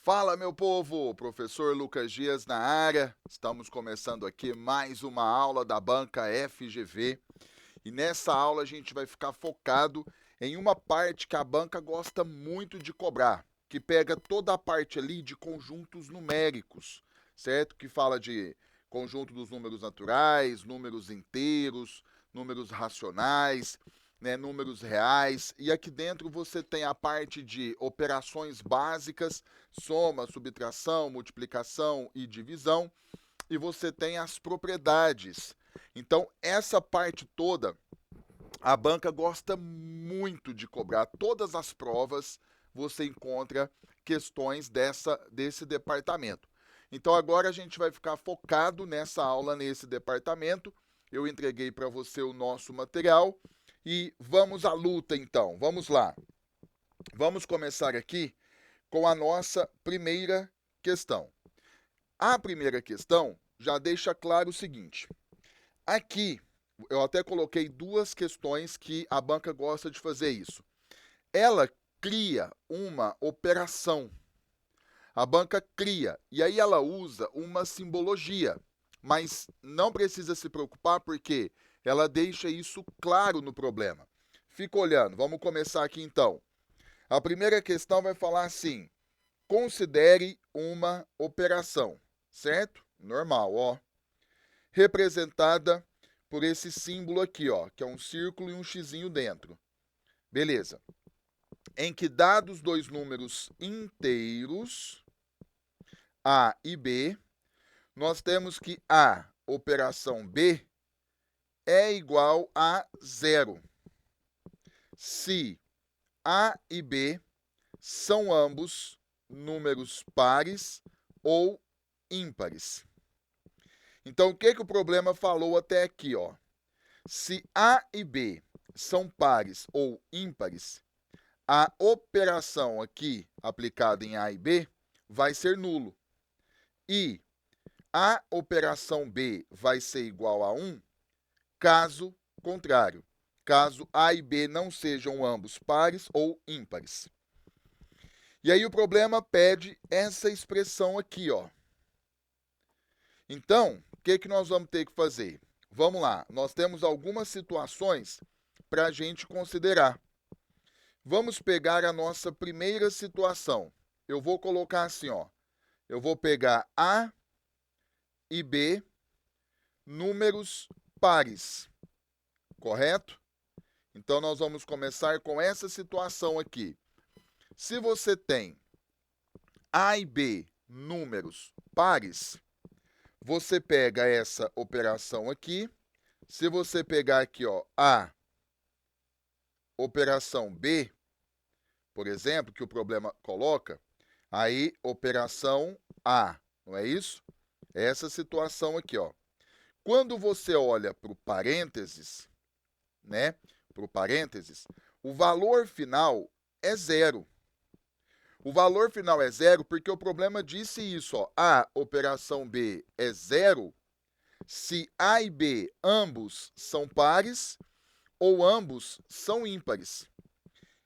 Fala, meu povo! Professor Lucas Dias na área. Estamos começando aqui mais uma aula da banca FGV. E nessa aula a gente vai ficar focado em uma parte que a banca gosta muito de cobrar, que pega toda a parte ali de conjuntos numéricos, certo? Que fala de conjunto dos números naturais, números inteiros, números racionais, né, números reais. E aqui dentro você tem a parte de operações básicas, soma, subtração, multiplicação e divisão, e você tem as propriedades. Então, essa parte toda, a banca gosta muito de cobrar. Todas as provas você encontra questões desse departamento. Então, agora a gente vai ficar focado nessa aula, nesse departamento. Eu entreguei para você o nosso material e vamos à luta, então. Vamos lá. Vamos começar aqui com a nossa primeira questão. A primeira questão já deixa claro o seguinte: aqui eu até coloquei duas questões que a banca gosta de fazer isso. Ela cria uma operação. A banca cria e aí ela usa uma simbologia, mas não precisa se preocupar porque ela deixa isso claro no problema. Fica olhando, vamos começar aqui então. A primeira questão vai falar assim: considere uma operação, certo? Normal, ó. Representada por esse símbolo aqui, ó, que é um círculo e um xizinho dentro. Beleza. Em que dados dois números inteiros, A e B, nós temos que a operação B é igual a zero. Se A e B são ambos números pares ou ímpares. Então, o que o problema falou até aqui, ó? Se A e B são pares ou ímpares, a operação aqui aplicada em A e B vai ser nulo. E a operação B vai ser igual a 1, caso contrário, caso A e B não sejam ambos pares ou ímpares. E aí o problema pede essa expressão aqui, ó. Então, o que nós vamos ter que fazer? Vamos lá, nós temos algumas situações para a gente considerar. Vamos pegar a nossa primeira situação. Eu vou colocar assim, ó. Eu vou pegar A e B, números pares, correto? Então, nós vamos começar com essa situação aqui. Se você tem A e B, números pares, você pega essa operação aqui. Se você pegar aqui, ó, A, operação B, por exemplo, que o problema coloca, aí operação A, não é isso? Essa situação aqui, ó. Quando você olha para o parênteses, né? Para o parênteses, o valor final é zero. O valor final é zero porque o problema disse isso, ó. A operação B é zero se A e B ambos são pares ou ambos são ímpares.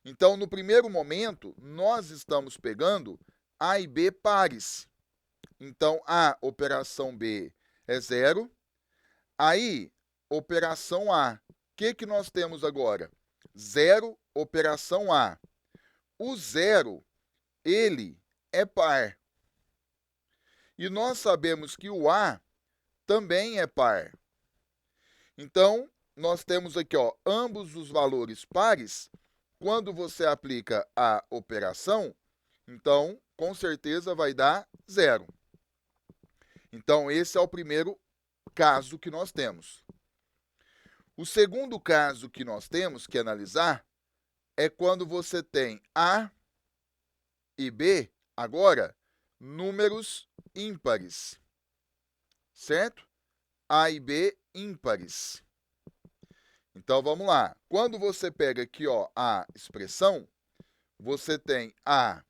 Então, no primeiro momento, nós estamos pegando A e B pares. Então, a operação B é zero. Aí, operação A. O que nós temos agora? Zero, operação A. O zero, ele é par. E nós sabemos que o A também é par. Então, nós temos aqui, ó, ambos os valores pares. Quando você aplica a operação, então, com certeza vai dar zero. Então, esse é o primeiro caso que nós temos. O segundo caso que nós temos que analisar é quando você tem A e B, agora, números ímpares, certo? A e B ímpares. Então, vamos lá. Quando você pega aqui, ó, a expressão, você tem a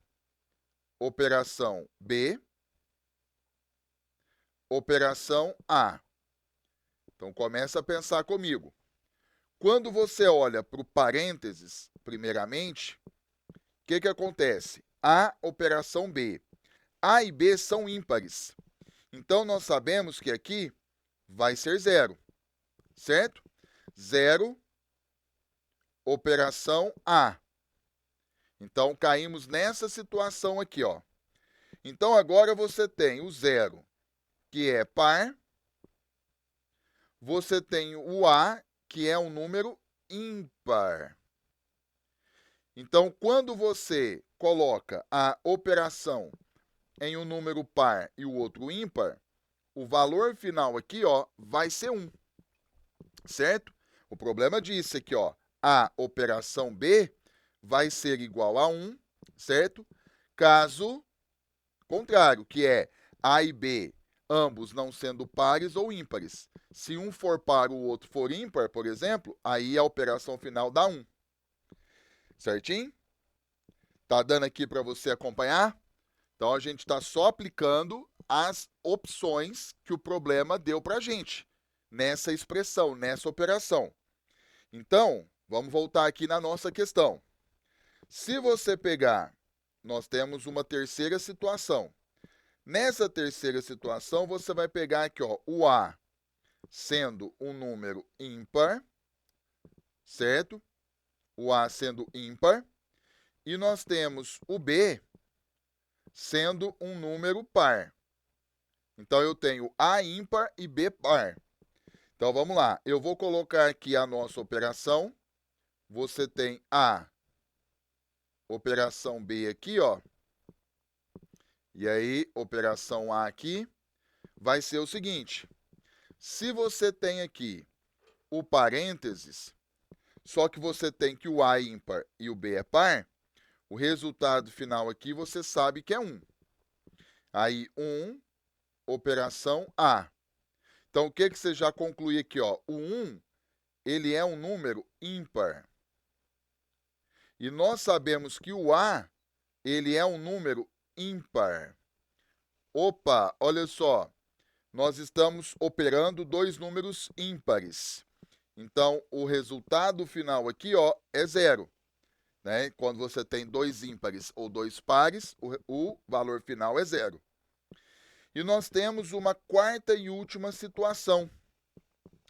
operação B, operação A. Então, começa a pensar comigo. Quando você olha para o parênteses, primeiramente, o que acontece? A operação B. A e B são ímpares. Então, nós sabemos que aqui vai ser 0, certo? 0, operação A. Então, caímos nessa situação aqui, ó. Então, agora você tem o 0, que é par. Você tem o A, que é um número ímpar. Então, quando você coloca a operação em um número par e o outro ímpar, o valor final aqui, ó, vai ser 1, certo? O problema disso é que, ó, a operação B vai ser igual a 1, certo? Caso contrário, que é A e B, ambos não sendo pares ou ímpares. Se um for par e o outro for ímpar, por exemplo, aí a operação final dá 1. Certinho? Tá dando aqui para você acompanhar? Então, a gente está só aplicando as opções que o problema deu para a gente nessa expressão, nessa operação. Então, vamos voltar aqui na nossa questão. Se você pegar, nós temos uma terceira situação. Nessa terceira situação, você vai pegar aqui, ó, o A sendo um número ímpar, certo? O A sendo ímpar. E nós temos o B sendo um número par. Então, eu tenho A ímpar e B par. Então, vamos lá. Eu vou colocar aqui a nossa operação. Você tem A, operação B aqui, ó. E aí, operação A aqui vai ser o seguinte. Se você tem aqui o parênteses, só que você tem que o A é ímpar e o B é par, o resultado final aqui você sabe que é 1. Aí, 1, operação A. Então, o que você já conclui aqui, ó? O 1, ele é um número ímpar. E nós sabemos que o A, ele é um número ímpar. Opa, olha só. Nós estamos operando dois números ímpares. Então, o resultado final aqui, ó, é 0. Né? Quando você tem dois ímpares ou dois pares, o valor final é 0. E nós temos uma quarta e última situação,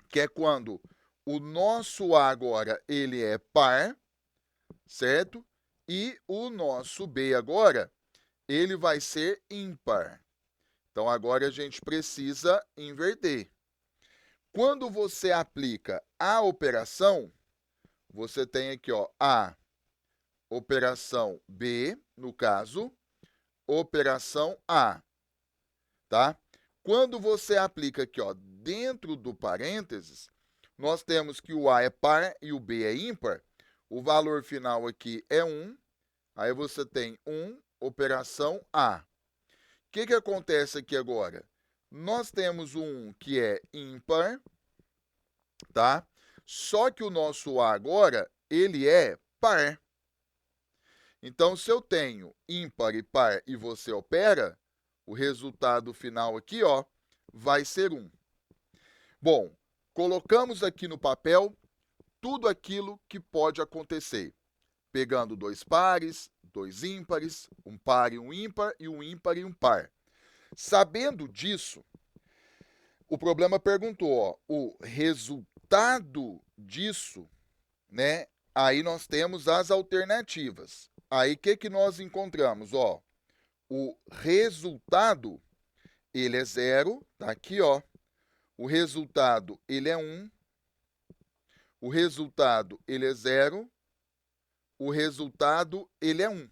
que é quando o nosso A agora ele é par, certo? E o nosso B agora, ele vai ser ímpar. Então, agora a gente precisa inverter. Quando você aplica a operação, você tem aqui, ó, A, operação B, no caso, operação A, tá? Quando você aplica aqui, ó, dentro do parênteses, nós temos que o A é par e o B é ímpar. O valor final aqui é 1. Aí você tem 1, operação A. O que acontece aqui agora? Nós temos o 1 que é ímpar, tá? Só que o nosso A agora, ele é par. Então, se eu tenho ímpar e par e você opera, o resultado final aqui, ó, vai ser 1. Bom, colocamos aqui no papel tudo aquilo que pode acontecer. Pegando dois pares, dois ímpares, um par e um ímpar e um par. Sabendo disso, o problema perguntou, ó, o resultado disso, né? Aí nós temos as alternativas. Aí o que nós encontramos, ó? O resultado, ele é 0, tá aqui, ó. O resultado, ele é 1. O resultado, ele é 0. O resultado, ele é 1.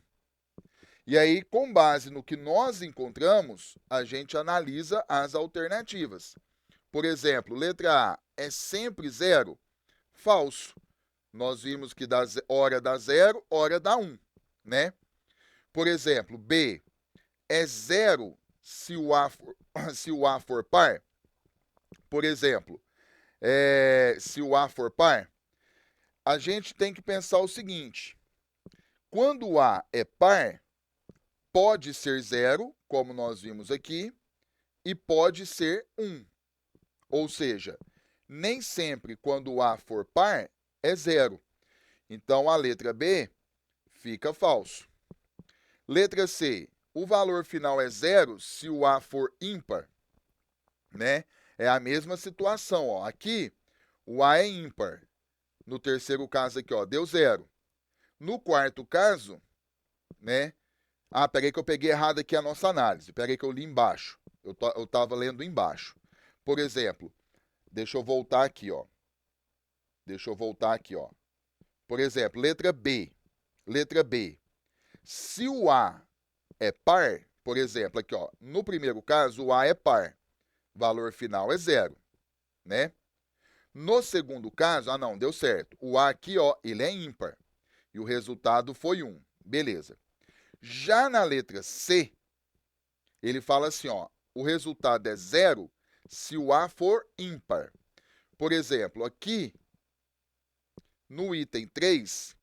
E aí, com base no que nós encontramos, a gente analisa as alternativas. Por exemplo, letra A é sempre 0? Falso. Nós vimos que hora dá 0, hora dá 1, né? Por exemplo, B é 0 se o A for par. Por exemplo, se o A for par, a gente tem que pensar o seguinte. Quando o A é par, pode ser 0, como nós vimos aqui, e pode ser 1. Ou seja, nem sempre quando o A for par é 0. Então, a letra B fica falso. Letra C, o valor final é 0 se o A for ímpar, né? É a mesma situação, ó. Aqui, o A é ímpar. No terceiro caso aqui, ó, deu 0. No quarto caso, né? Ah, peraí que eu peguei errado aqui a nossa análise. Peraí que eu li embaixo. Eu estava lendo embaixo. Por exemplo, deixa eu voltar aqui, ó. Por exemplo, letra B. Letra B. Se o A é par, por exemplo, aqui, ó, no primeiro caso, o A é par. Valor final é 0, né? No segundo caso, não, deu certo. O A aqui, ó, ele é ímpar. E o resultado foi 1. Beleza. Já na letra C, ele fala assim, ó, o resultado é 0 se o A for ímpar. Por exemplo, aqui, no item 3,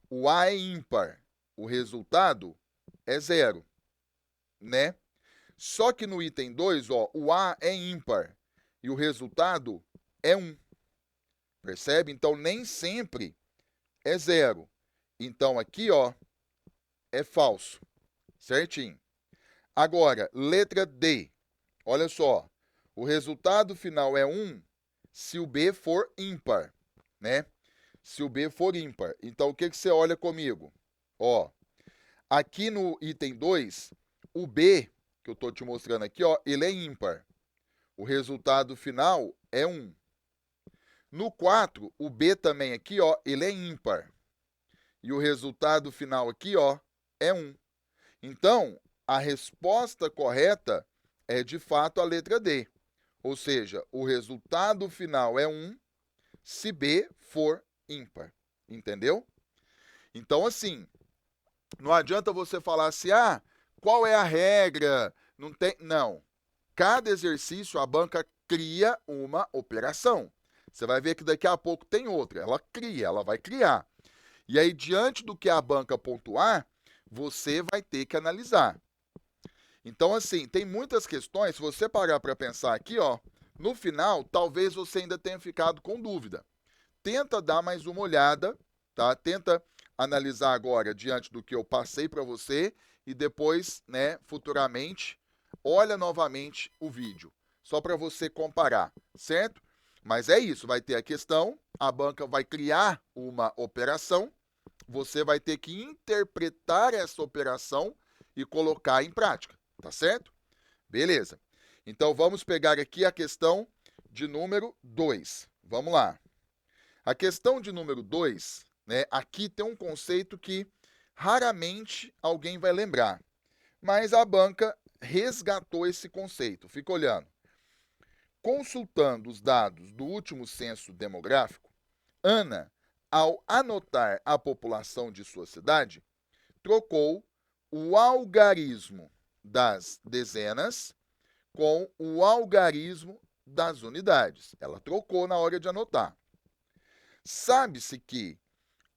o A é ímpar. O resultado é 0, né? Só que no item 2, ó, o A é ímpar e o resultado é 1. Percebe? Então, nem sempre é 0. Então, aqui, ó, é falso. Certinho. Agora, letra D. Olha só. O resultado final é 1 se o B for ímpar, né? Se o B for ímpar. Então, o que você olha comigo? Ó, aqui no item 2, o B, que eu estou te mostrando aqui, ó, ele é ímpar. O resultado final é 1. No 4, o B também aqui, ó, ele é ímpar. E o resultado final aqui, ó, é 1. Então, a resposta correta é, de fato, a letra D. Ou seja, o resultado final é 1 se B for ímpar. Entendeu? Então, assim, não adianta você falar assim, ah, qual é a regra? Não tem. Não. Cada exercício, a banca cria uma operação. Você vai ver que daqui a pouco tem outra. Ela cria, ela vai criar. E aí, diante do que a banca pontuar, você vai ter que analisar. Então, assim, tem muitas questões, se você parar para pensar aqui, ó, no final, talvez você ainda tenha ficado com dúvida. Tenta dar mais uma olhada, tá? Tenta analisar agora diante do que eu passei para você e depois, né, futuramente, olha novamente o vídeo, só para você comparar, certo? Mas é isso, vai ter a questão, a banca vai criar uma operação, você vai ter que interpretar essa operação e colocar em prática, tá certo? Beleza. Então vamos pegar aqui a questão de número 2. Vamos lá. A questão de número 2, né, aqui tem um conceito que raramente alguém vai lembrar, mas a banca resgatou esse conceito. Fica olhando. Consultando os dados do último censo demográfico, Ana, ao anotar a população de sua cidade, trocou o algarismo das dezenas com o algarismo das unidades. Ela trocou na hora de anotar. Sabe-se que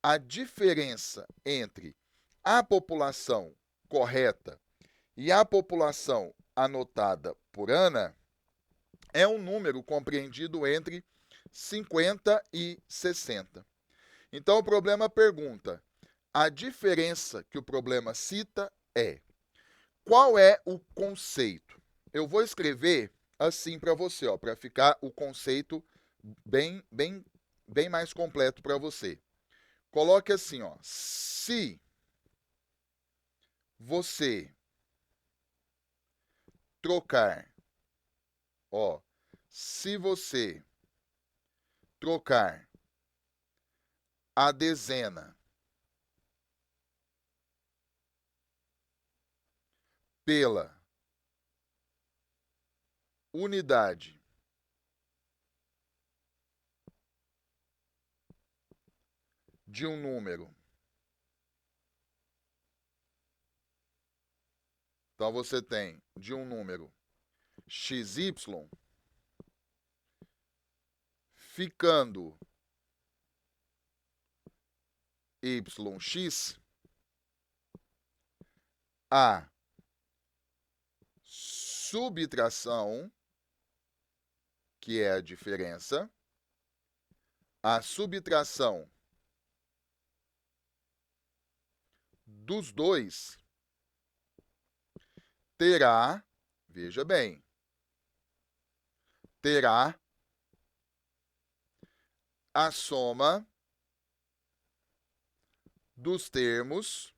a diferença entre a população correta e a população anotada por Ana é um número compreendido entre 50 e 60. Então o problema pergunta: a diferença que o problema cita é: qual é o conceito? Eu vou escrever assim para você, ó, para ficar o conceito bem mais completo para você. Coloque assim, ó, se você trocar, ó, se você trocar a dezena pela unidade de um número, então você tem de um número xy, ficando yx, a subtração, que é a diferença, a subtração dos dois terá, veja bem, terá a soma dos termos,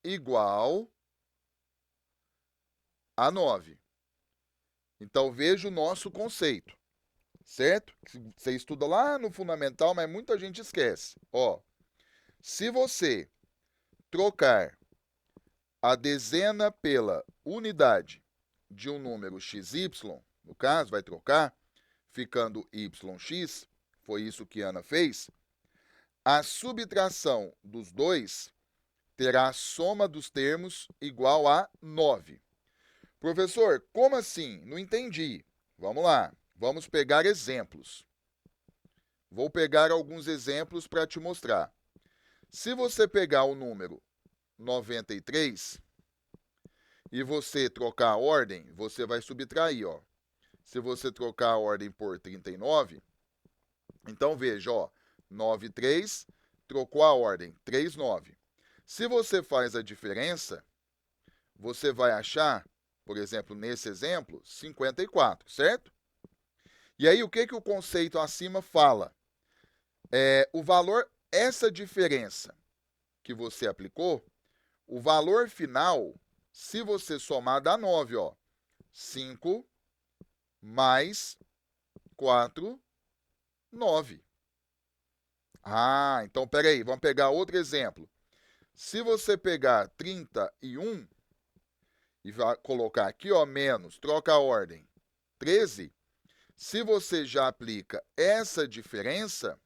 igual a 9. Então, veja o nosso conceito, certo? Você estuda lá no fundamental, mas muita gente esquece. Ó, se você trocar a dezena pela unidade de um número xy, no caso, vai trocar, ficando yx, foi isso que Ana fez, a subtração dos dois terá a soma dos termos igual a 9. Professor, como assim? Não entendi. Vamos lá, vamos pegar exemplos. Vou pegar alguns exemplos para te mostrar. Se você pegar o número 93 e você trocar a ordem, você vai subtrair, ó. Se você trocar a ordem por 39, então veja, ó, 93 trocou a ordem, 39. Se você faz a diferença, você vai achar, por exemplo, nesse exemplo, 54, certo? E aí, o que o conceito acima fala? O valor, essa diferença que você aplicou, o valor final, se você somar, dá 9, ó. 5 mais 4, 9. Ah, então peraí, vamos pegar outro exemplo. Se você pegar 31 e vai colocar aqui, ó, menos, troca a ordem, 13, se você já aplica essa diferença,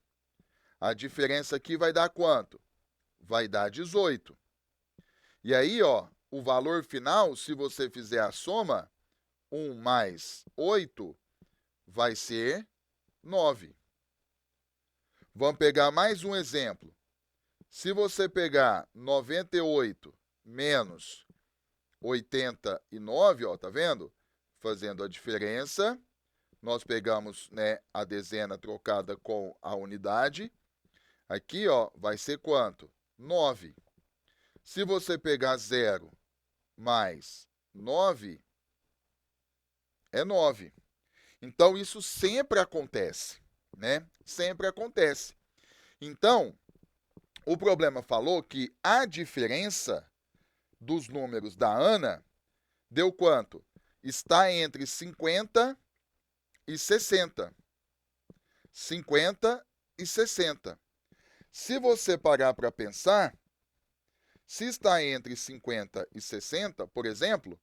a diferença aqui vai dar quanto? Vai dar 18. E aí, ó, o valor final, se você fizer a soma, 1 mais 8 vai ser 9. Vamos pegar mais um exemplo. Se você pegar 98 menos 89, ó, tá vendo? Fazendo a diferença, nós pegamos, né, a dezena trocada com a unidade. Aqui, ó, vai ser quanto? 9. Se você pegar 0 mais 9, é 9. Então, isso sempre acontece, né? Sempre acontece. Então, o problema falou que a diferença dos números da Ana deu quanto? Está entre 50 e 60. 50 e 60. Se você parar para pensar, se está entre 50 e 60, por exemplo,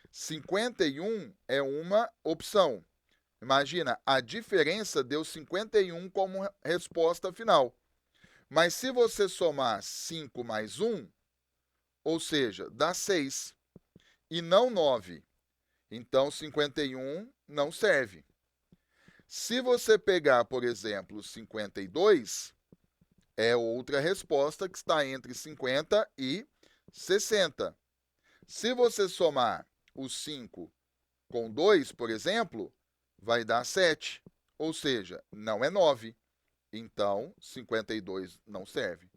51 é uma opção. Imagina, a diferença deu 51 como resposta final. Mas se você somar 5 mais 1, ou seja, dá 6 e não 9. Então, 51 não serve. Se você pegar, por exemplo, 52, é outra resposta que está entre 50 e 60. Se você somar o 5 com 2, por exemplo, vai dar 7. Ou seja, não é 9. Então, 52 não serve.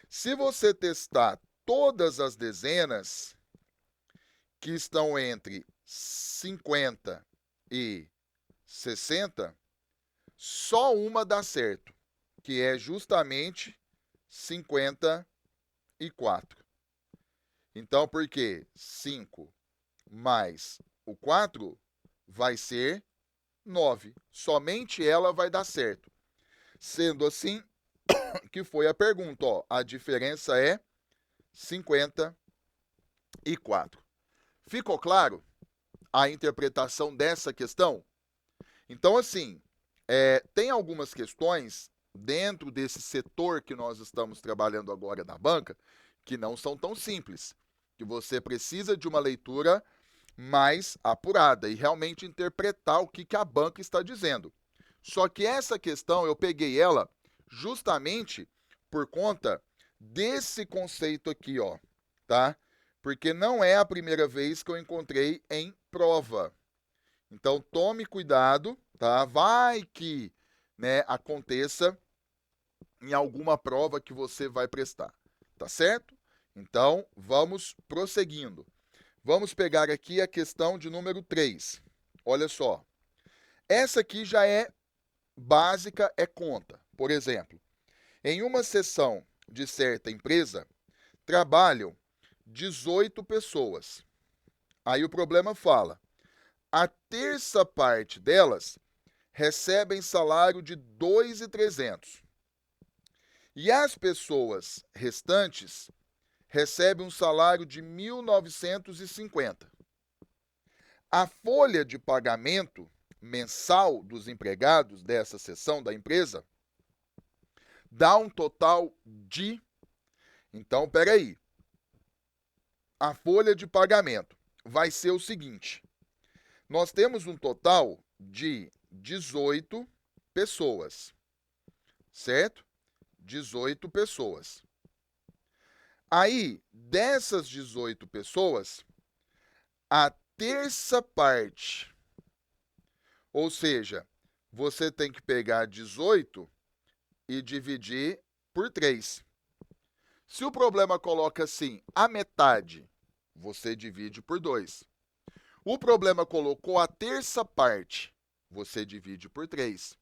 Se você testar todas as dezenas que estão entre 50 e 60, só uma dá certo, que é justamente 54. Então, por quê? 5 mais o 4 vai ser 9. Somente ela vai dar certo. Sendo assim, que foi a pergunta, ó, a diferença é 54. Ficou claro a interpretação dessa questão? Então, assim, tem algumas questões dentro desse setor que nós estamos trabalhando agora na banca que não são tão simples, que você precisa de uma leitura mais apurada e realmente interpretar o que a banca está dizendo. Só que essa questão eu peguei ela justamente por conta desse conceito aqui, ó, tá? Porque não é a primeira vez que eu encontrei em prova. Então tome cuidado, tá? Vai que, né, aconteça em alguma prova que você vai prestar, tá certo? Então, vamos prosseguindo. Vamos pegar aqui a questão de número 3. Olha só. Essa aqui já é básica, é conta. Por exemplo, em uma seção de certa empresa, trabalham 18 pessoas. Aí o problema fala: a terça parte delas recebem salário de 2.300. E as pessoas restantes recebem um salário de 1.950. A folha de pagamento mensal dos empregados dessa seção da empresa dá um total de... Então, peraí. A folha de pagamento vai ser o seguinte: nós temos um total de 18 pessoas, certo? 18 pessoas. Aí, dessas 18 pessoas, a terça parte, ou seja, você tem que pegar 18 e dividir por 3. Se o problema coloca assim, a metade, você divide por 2. O problema colocou a terça parte, você divide por 3.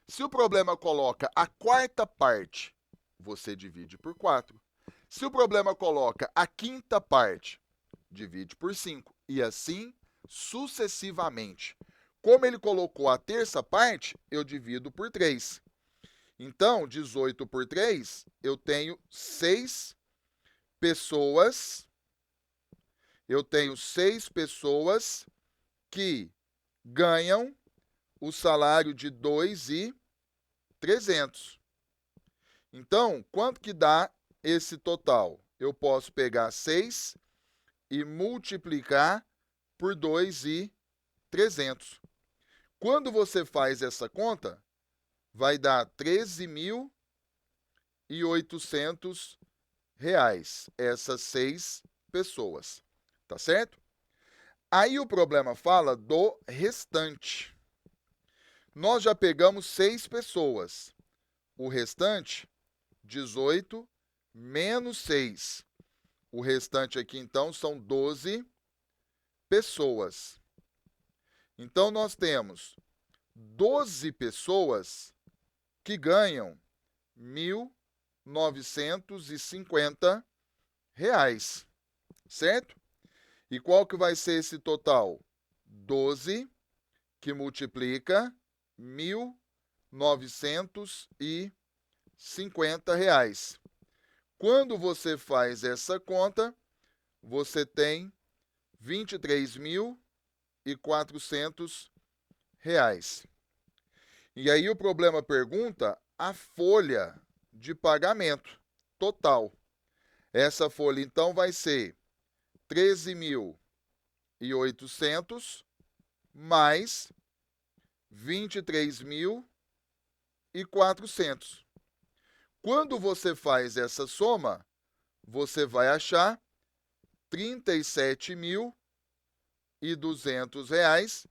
Se o problema coloca a quarta parte, você divide por 4. Se o problema coloca a quinta parte, divide por 5. E assim sucessivamente. Como ele colocou a terça parte, eu divido por 3. Então, 18 por 3, eu tenho 6 pessoas. Eu tenho 6 pessoas que ganham o salário de 2.300. Então, quanto que dá esse total? Eu posso pegar 6 e multiplicar por 2.300. Quando você faz essa conta, vai dar 13.800 reais, essas 6 pessoas, tá certo? Aí o problema fala do restante. Nós já pegamos 6 pessoas. O restante, 18 menos 6. O restante aqui, então, são 12 pessoas. Então, nós temos 12 pessoas que ganham 1.950 reais, certo? E qual que vai ser esse total? 12 que multiplica 1.950 reais. Quando você faz essa conta, você tem 23.400 reais. E aí o problema pergunta a folha de pagamento total. Essa folha, então, vai ser 13.800 mais 23.400. Quando você faz essa soma, você vai achar 37.200 reais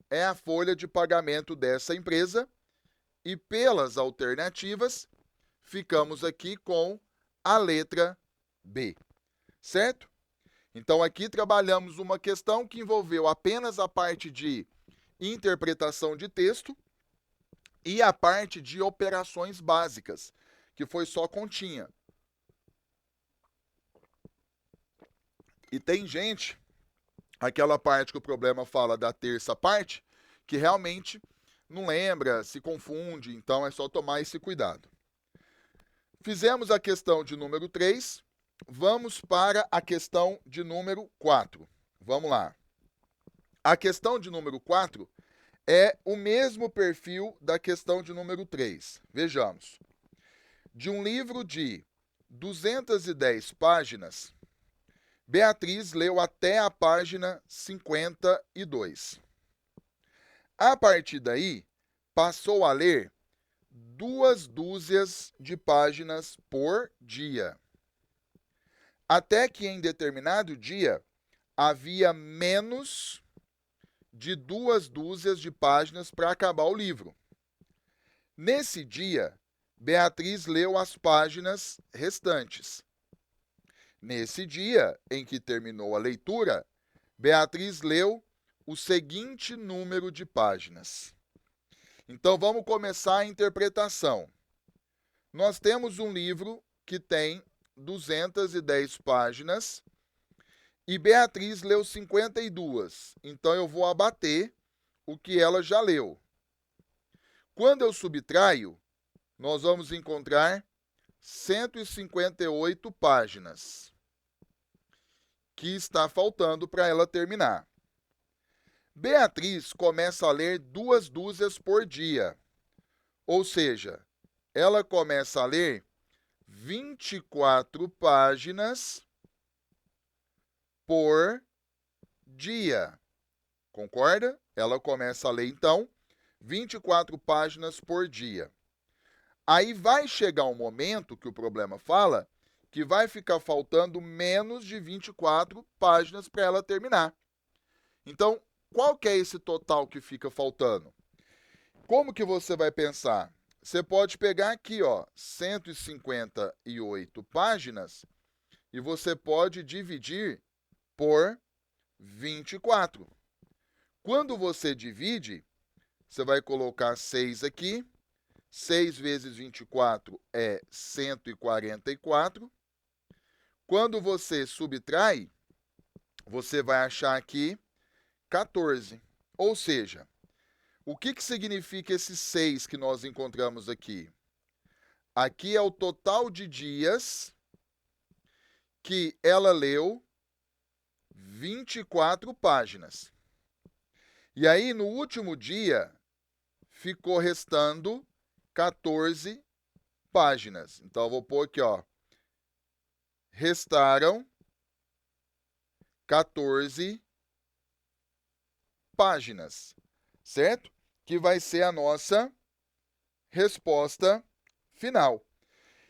é a folha de pagamento dessa empresa. E pelas alternativas, ficamos aqui com a letra B, certo? Então, aqui trabalhamos uma questão que envolveu apenas a parte de interpretação de texto e a parte de operações básicas, que foi só continha. E tem gente, aquela parte que o problema fala da terça parte, que realmente não lembra, se confunde, então é só tomar esse cuidado. Fizemos a questão de número 3, vamos para a questão de número 4. Vamos lá. A questão de número 4 é o mesmo perfil da questão de número 3. Vejamos. De um livro de 210 páginas, Beatriz leu até a página 52. A partir daí, passou a ler 2 dúzias de páginas por dia. Até que em determinado dia havia menos de 2 dúzias de páginas para acabar o livro. Nesse dia, Beatriz leu as páginas restantes. Nesse dia em que terminou a leitura, Beatriz leu o seguinte número de páginas. Então, vamos começar a interpretação. Nós temos um livro que tem 210 páginas e Beatriz leu 52. Então, eu vou abater o que ela já leu. Quando eu subtraio, nós vamos encontrar 158 páginas que está faltando para ela terminar. Beatriz começa a ler 2 dúzias por dia, ou seja, ela começa a ler 24 páginas por dia. Concorda? Ela começa a ler, então, 24 páginas por dia. Aí vai chegar um momento que o problema fala que vai ficar faltando menos de 24 páginas para ela terminar. Então, qual que é esse total que fica faltando? Como que você vai pensar? Você pode pegar aqui, ó, 158 páginas e você pode dividir por 24. Quando você divide, você vai colocar 6 aqui. 6 vezes 24 é 144. Quando você subtrai, você vai achar aqui 14. Ou seja, o que significa esse 6 que nós encontramos aqui? Aqui é o total de dias que ela leu 24 páginas. E aí, no último dia, ficou restando 14 páginas. Então, eu vou pôr aqui, ó. Restaram 14 páginas, certo? Que vai ser a nossa resposta final.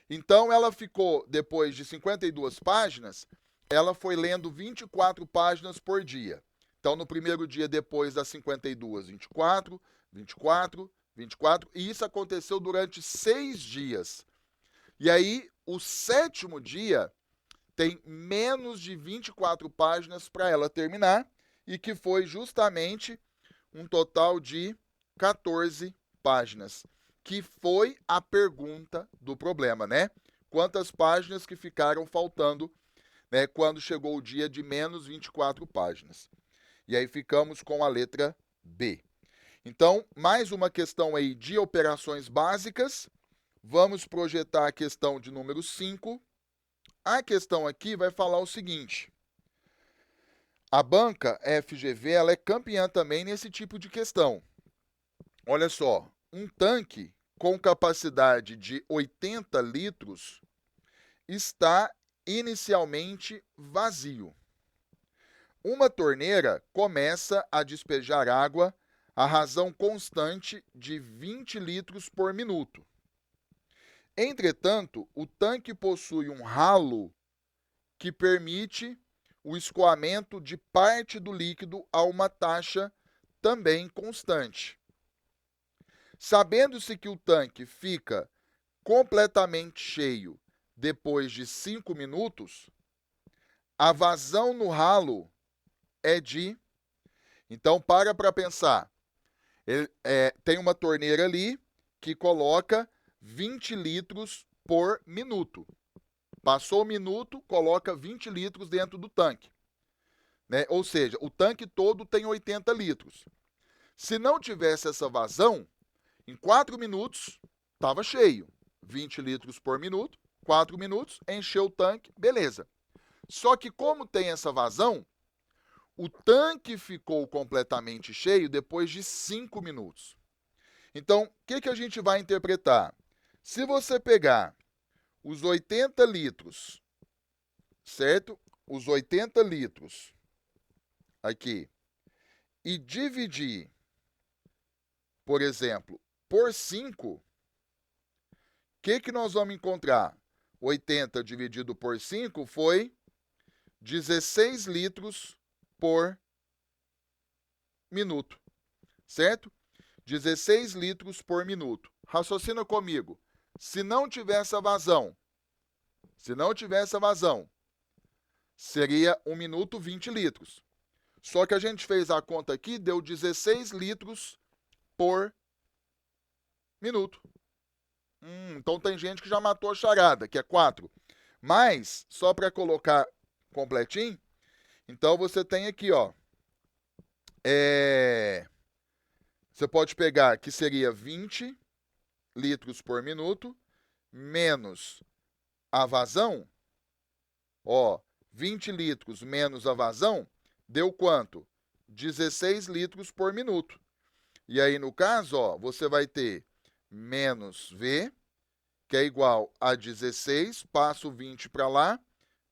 Então, ela ficou, depois de 52 páginas, ela foi lendo 24 páginas por dia. Então, no primeiro dia, depois das 52, 24, 24, 24, e isso aconteceu durante 6 dias. E aí, o 7º dia tem menos de 24 páginas para ela terminar, e que foi justamente um total de 14 páginas, que foi a pergunta do problema, né? Quantas páginas que ficaram faltando, né, quando chegou o dia de menos 24 páginas. E aí ficamos com a letra B. Então, mais uma questão aí de operações básicas. Vamos projetar a questão de número 5. A questão aqui vai falar o seguinte: a banca FGV ela é campeã também nesse tipo de questão. Olha só, um tanque com capacidade de 80 litros está inicialmente vazio. Uma torneira começa a despejar água à razão constante de 20 litros por minuto. Entretanto, o tanque possui um ralo que permite o escoamento de parte do líquido a uma taxa também constante. Sabendo-se que o tanque fica completamente cheio depois de 5 minutos, a vazão no ralo é de... Então, para pensar. Tem uma torneira ali que coloca 20 litros por minuto. Passou o minuto, coloca 20 litros dentro do tanque. Né? Ou seja, o tanque todo tem 80 litros. Se não tivesse essa vazão, em 4 minutos estava cheio. 20 litros por minuto, 4 minutos, encheu o tanque, beleza. Só que como tem essa vazão, o tanque ficou completamente cheio depois de 5 minutos. Então, o que a gente vai interpretar? Se você pegar os 80 litros, certo? Os 80 litros aqui, e dividir, por exemplo, por 5, o que nós vamos encontrar? 80 dividido por 5 foi 16 litros por minuto, certo? 16 litros por minuto. Raciocina comigo. Se não tivesse a vazão, seria 1 minuto 20 litros. Só que a gente fez a conta aqui, deu 16 litros por minuto. Então tem gente que já matou a charada, que é 4. Mas, só para colocar completinho, então você tem aqui, ó. Você pode pegar que seria 20 litros por minuto, menos a vazão. Ó, 20 litros menos a vazão, deu quanto? 16 litros por minuto. E aí, no caso, ó, você vai ter menos V, que é igual a 16, passo 20 para lá,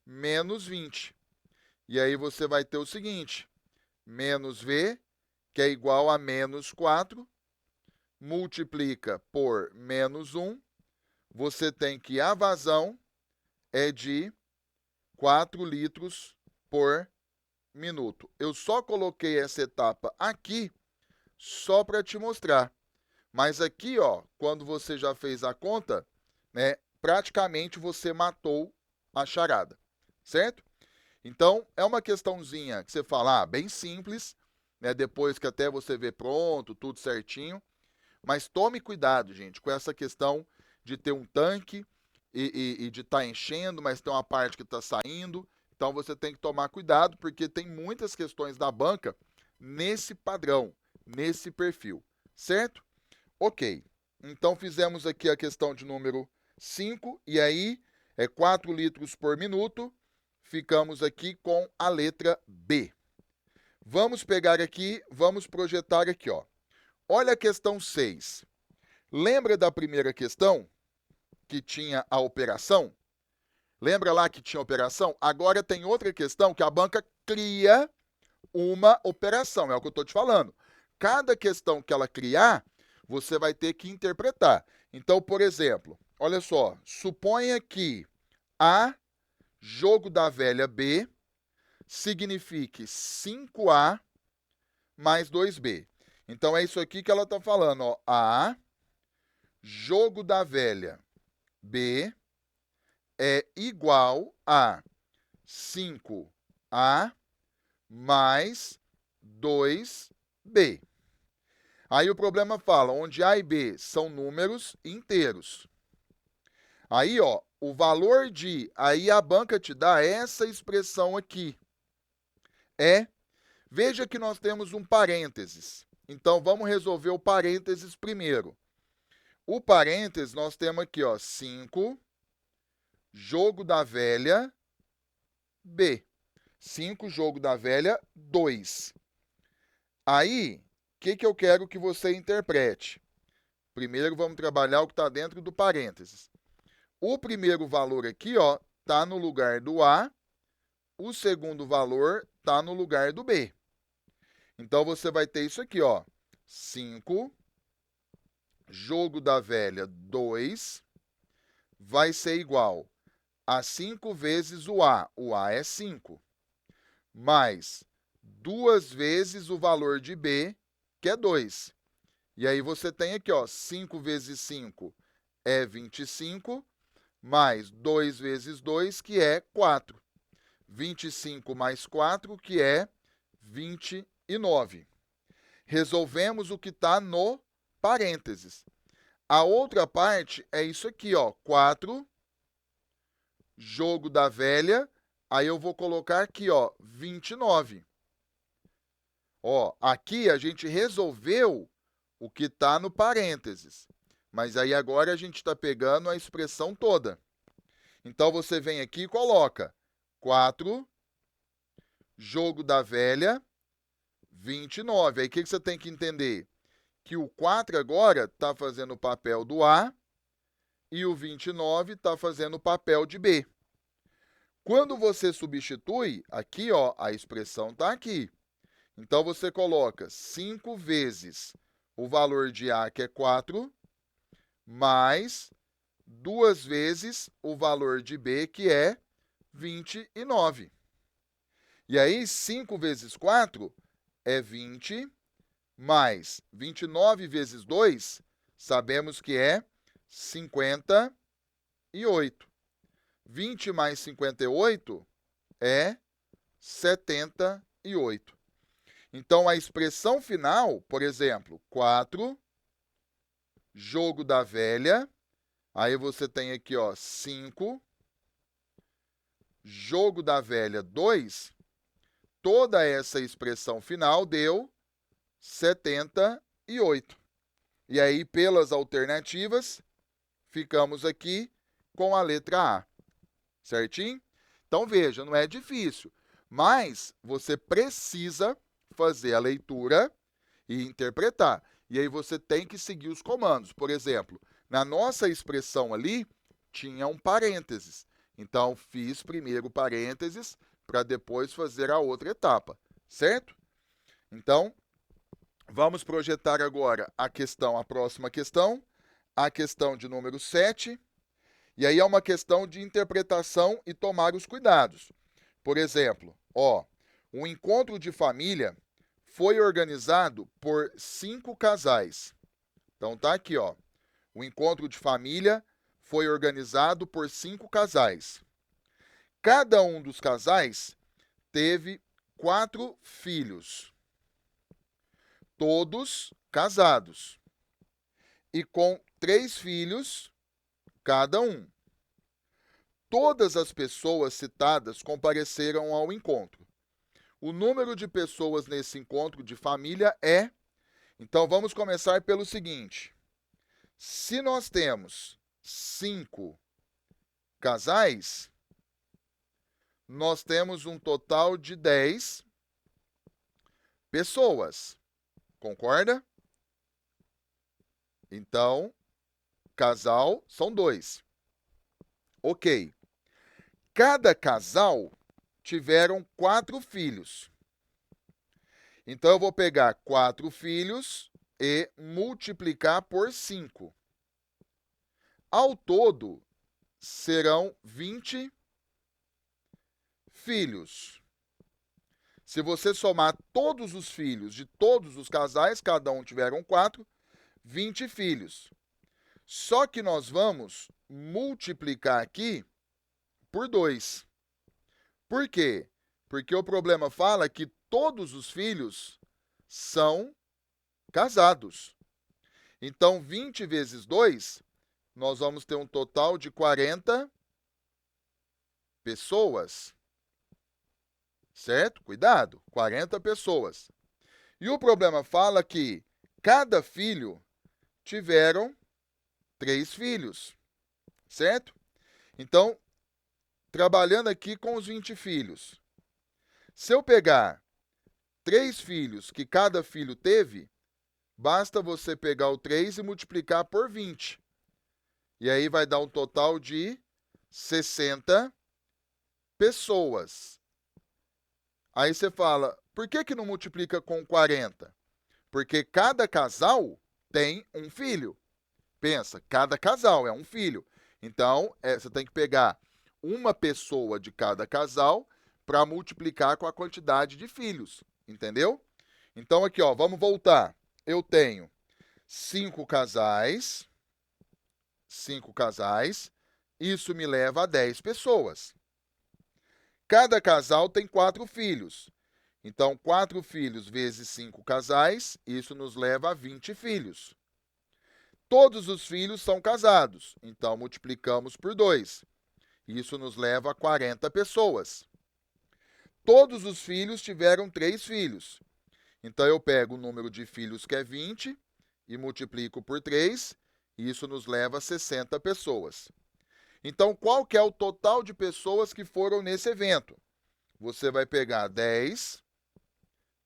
menos 20. E aí você vai ter o seguinte, menos V, que é igual a menos 4, multiplica por menos 1, você tem que a vazão é de 4 litros por minuto. Eu só coloquei essa etapa aqui só para te mostrar. Mas aqui, ó, quando você já fez a conta, né, praticamente você matou a charada, certo? Então, é uma questãozinha que você fala, bem simples, né, depois que até você vê pronto, tudo certinho. Mas tome cuidado, gente, com essa questão de ter um tanque e de estar enchendo, mas tem uma parte que está saindo. Então, você tem que tomar cuidado, porque tem muitas questões da banca nesse padrão, nesse perfil, certo? Ok, então fizemos aqui a questão de número 5, e aí é 4 litros por minuto, ficamos aqui com a letra B. Vamos pegar aqui, vamos projetar aqui, ó. Olha a questão 6. Lembra da primeira questão, que tinha a operação? Lembra lá que tinha operação? Agora tem outra questão que a banca cria uma operação, é o que eu estou te falando. Cada questão que ela criar, você vai ter que interpretar. Então, por exemplo, olha só, suponha que A, jogo da velha B, signifique 5A mais 2B. Então, é isso aqui que ela está falando, ó. A, jogo da velha B, é igual a 5A mais 2B. Aí o problema fala, onde A e B são números inteiros. Aí, ó, o valor de... Aí a banca te dá essa expressão aqui. Veja que nós temos um parênteses. Então, vamos resolver o parênteses primeiro. O parênteses, nós temos aqui, ó, 5, jogo da velha, B. 5, jogo da velha, 2. Aí, o que eu quero que você interprete? Primeiro, vamos trabalhar o que está dentro do parênteses. O primeiro valor aqui, ó, está no lugar do A. O segundo valor está no lugar do B. Então, você vai ter isso aqui, ó. 5, jogo da velha, 2, vai ser igual a 5 vezes o A. O A é 5. Mais 2 vezes o valor de B, que é 2. E aí você tem aqui, ó, 5 vezes 5 é 25, mais 2 vezes 2, que é 4. 25 mais 4, que é 29. Resolvemos o que está no parênteses. A outra parte é isso aqui, ó, 4, jogo da velha, aí eu vou colocar aqui, ó, 29. Ó, aqui a gente resolveu o que está no parênteses. Mas aí agora a gente está pegando a expressão toda. Então, você vem aqui e coloca 4, jogo da velha, 29. Aí, o que você tem que entender? Que o 4 agora está fazendo o papel do A e o 29 está fazendo o papel de B. Quando você substitui, aqui, ó, a expressão está aqui. Então, você coloca 5 vezes o valor de A, que é 4, mais 2 vezes o valor de B, que é 29. E aí, 5 vezes 4 é 20, mais 29 vezes 2, sabemos que é 58. 20 mais 58 é 78. Então, a expressão final, por exemplo, 4, jogo da velha, aí você tem aqui, ó, 5, jogo da velha 2, toda essa expressão final deu 78. E aí, pelas alternativas, ficamos aqui com a letra A. Certinho? Então, veja, não é difícil, mas você precisa fazer a leitura e interpretar. E aí você tem que seguir os comandos. Por exemplo, na nossa expressão ali, tinha um parênteses. Então, fiz primeiro o parênteses para depois fazer a outra etapa, certo? Então, vamos projetar agora a próxima questão, a questão de número 7. E aí é uma questão de interpretação e tomar os cuidados. Por exemplo, um encontro de família foi organizado por 5 casais. Então tá aqui, ó. O encontro de família foi organizado por 5 casais. Cada um dos casais teve 4 filhos. Todos casados. E com 3 filhos cada um. Todas as pessoas citadas compareceram ao encontro. O número de pessoas nesse encontro de família é... Então, vamos começar pelo seguinte. Se nós temos 5 casais, nós temos um total de 10 pessoas. Concorda? Então, casal são 2. Ok. Cada casal tiveram 4 filhos. Então, eu vou pegar 4 filhos e multiplicar por 5. Ao todo, serão 20 filhos. Se você somar todos os filhos de todos os casais, cada um tiveram 4, 20 filhos. Só que nós vamos multiplicar aqui por 2. Por quê? Porque o problema fala que todos os filhos são casados. Então, 20 vezes 2, nós vamos ter um total de 40 pessoas. Certo? Cuidado, 40 pessoas. E o problema fala que cada filho tiveram 3 filhos. Certo? Então, trabalhando aqui com os 20 filhos. Se eu pegar 3 filhos que cada filho teve, basta você pegar o 3 e multiplicar por 20. E aí vai dar um total de 60 pessoas. Aí você fala, por que não multiplica com 40? Porque cada casal tem um filho. Pensa, cada casal é um filho. Então, você tem que pegar uma pessoa de cada casal para multiplicar com a quantidade de filhos. Entendeu? Então, aqui, ó, vamos voltar. Eu tenho 5 casais. 5 casais. Isso me leva a 10 pessoas. Cada casal tem 4 filhos. Então, 4 filhos vezes 5 casais, isso nos leva a 20 filhos. Todos os filhos são casados, então multiplicamos por 2. Isso nos leva a 40 pessoas. Todos os filhos tiveram 3 filhos. Então, eu pego o número de filhos, que é 20, e multiplico por 3. Isso nos leva a 60 pessoas. Então, qual que é o total de pessoas que foram nesse evento? Você vai pegar 10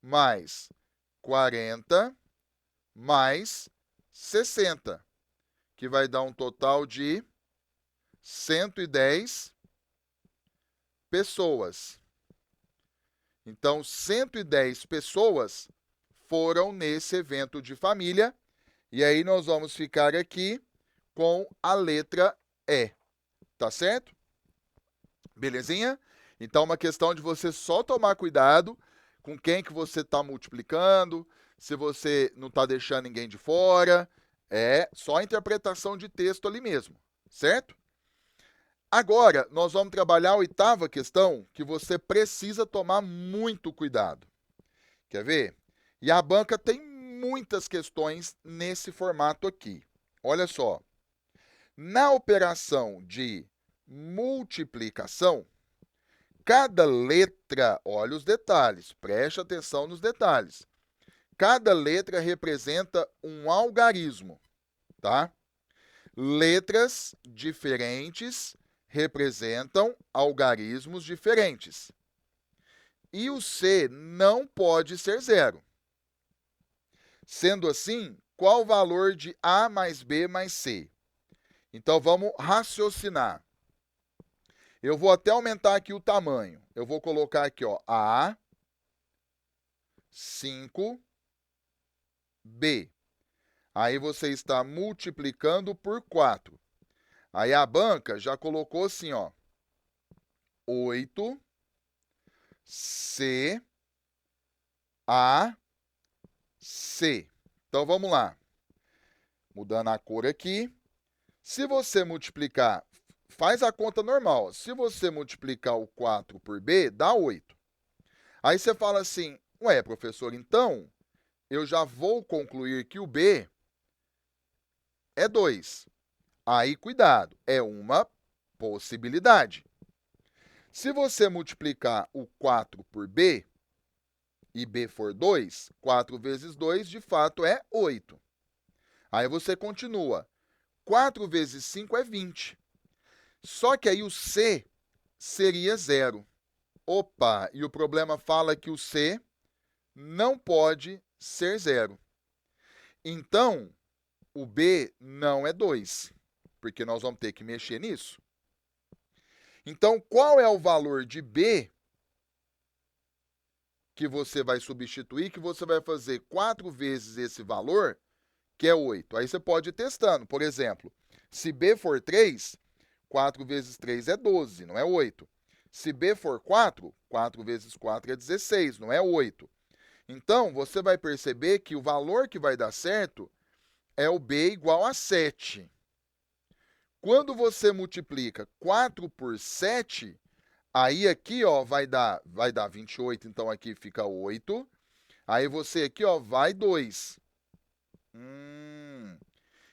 mais 40 mais 60, que vai dar um total de 110 pessoas. Então, 110 pessoas foram nesse evento de família. E aí nós vamos ficar aqui com a letra E. Tá certo? Belezinha? Então, uma questão de você só tomar cuidado com quem que você está multiplicando, se você não está deixando ninguém de fora. É só interpretação de texto ali mesmo, certo? Agora, nós vamos trabalhar a oitava questão, que você precisa tomar muito cuidado. Quer ver? E a banca tem muitas questões nesse formato aqui. Olha só. Na operação de multiplicação, cada letra, olha os detalhes, preste atenção nos detalhes. Cada letra representa um algarismo, tá? Letras diferentes representam algarismos diferentes. E o C não pode ser zero. Sendo assim, qual o valor de A mais B mais C? Então, vamos raciocinar. Eu vou até aumentar aqui o tamanho. Eu vou colocar aqui, ó, A, 5, B. Aí você está multiplicando por 4. Aí a banca já colocou assim, ó, 8, C, A, C. Então, vamos lá. Mudando a cor aqui. Se você multiplicar, faz a conta normal. Se você multiplicar o 4 por B, dá 8. Aí você fala assim, ué, professor, então eu já vou concluir que o B é 2. Aí, cuidado, é uma possibilidade. Se você multiplicar o 4 por B e B for 2, 4 vezes 2, de fato, é 8. Aí você continua. 4 vezes 5 é 20. Só que aí o C seria 0. Opa, e o problema fala que o C não pode ser 0. Então, o B não é 2, porque nós vamos ter que mexer nisso. Então, qual é o valor de B que você vai substituir, que você vai fazer 4 vezes esse valor, que é 8. Aí você pode ir testando. Por exemplo, se B for 3, 4 vezes 3 é 12, não é 8. Se B for 4, 4 vezes 4 é 16, não é 8. Então, você vai perceber que o valor que vai dar certo é o B igual a 7. Quando você multiplica 4 por 7, aí aqui, ó, vai dar 28, então aqui fica 8. Aí você aqui, ó, vai 2.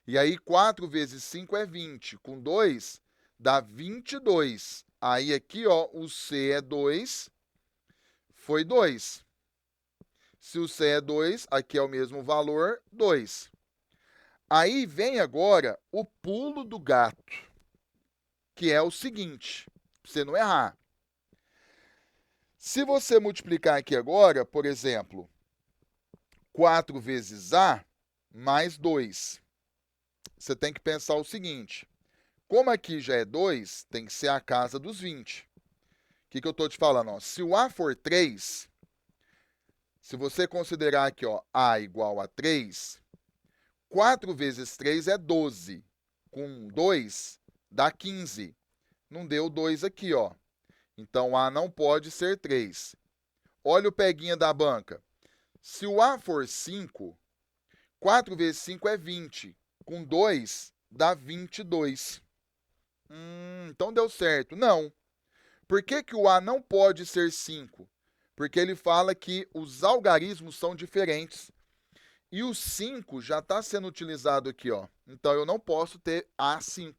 E aí 4 vezes 5 é 20. Com 2 dá 22. Aí aqui, ó, o C é 2, foi 2. Se o C é 2, aqui é o mesmo valor, 2. Aí vem agora o pulo do gato, que é o seguinte, para você não errar. Se você multiplicar aqui agora, por exemplo, 4 vezes A mais 2, você tem que pensar o seguinte, como aqui já é 2, tem que ser a casa dos 20. O que eu estou te falando? Ó? Se o A for 3, se você considerar aqui, ó, A igual a 3, 4 vezes 3 é 12. Com 2 dá 15. Não deu 2 aqui, ó. Então, A não pode ser 3. Olha o peguinha da banca. Se o A for 5, 4 vezes 5 é 20. Com 2 dá 22. Então deu certo. Não. Por que o A não pode ser 5? Porque ele fala que os algarismos são diferentes. E o 5 já está sendo utilizado aqui, ó. Então, eu não posso ter A5.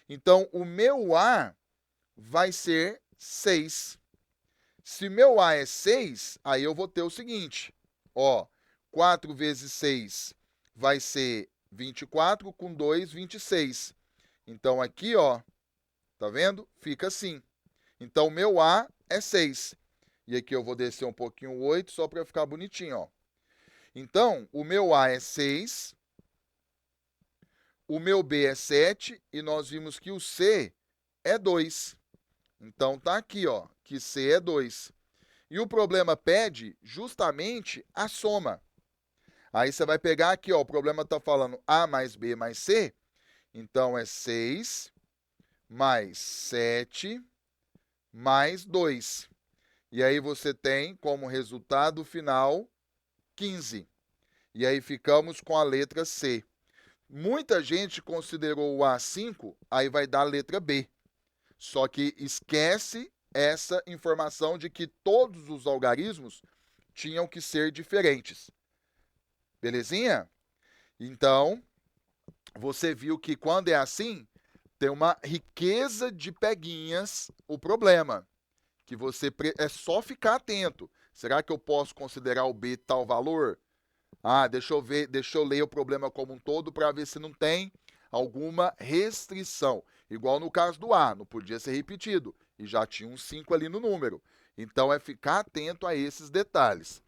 Então, o meu A vai ser 6. Se meu A é 6, aí eu vou ter o seguinte. Ó, 4 vezes 6 vai ser 24, com 2, 26. Então, aqui, ó, tá vendo? Fica assim. Então, o meu A é 6. E aqui eu vou descer um pouquinho o 8, só para ficar bonitinho, ó. Então, o meu A é 6, o meu B é 7 e nós vimos que o C é 2. Então, tá aqui, ó, que C é 2. E o problema pede justamente a soma. Aí você vai pegar aqui, ó, o problema está falando A mais B mais C. Então, é 6 mais 7 mais 2. E aí você tem como resultado final 15. E aí ficamos com a letra C. Muita gente considerou o A5, aí vai dar a letra B. Só que esquece essa informação de que todos os algarismos tinham que ser diferentes. Belezinha? Então, você viu que quando é assim, tem uma riqueza de peguinhas o problema. Que você é só ficar atento. Será que eu posso considerar o B tal valor? Ah, deixa eu ver, deixa eu ler o problema como um todo para ver se não tem alguma restrição. Igual no caso do A, não podia ser repetido. E já tinha um 5 ali no número. Então é ficar atento a esses detalhes.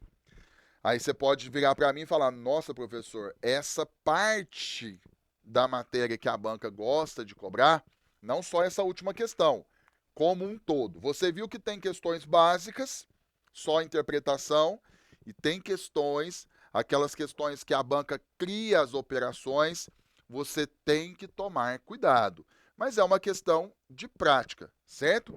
Aí você pode virar para mim e falar: nossa, professor, essa parte da matéria que a banca gosta de cobrar, não só essa última questão, como um todo. Você viu que tem questões básicas, só interpretação, e tem questões, aquelas questões que a banca cria as operações, você tem que tomar cuidado. Mas é uma questão de prática, certo?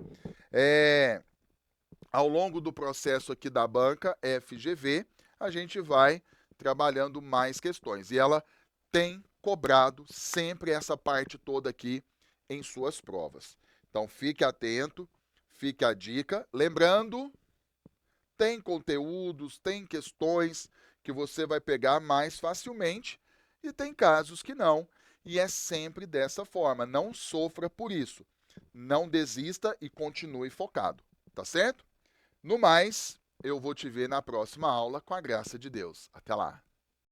Ao longo do processo aqui da banca FGV, a gente vai trabalhando mais questões. E ela tem cobrado sempre essa parte toda aqui em suas provas. Então fique atento, fique a dica. Lembrando, tem conteúdos, tem questões que você vai pegar mais facilmente e tem casos que não. E é sempre dessa forma. Não sofra por isso. Não desista e continue focado. Tá certo? No mais, eu vou te ver na próxima aula com a graça de Deus. Até lá!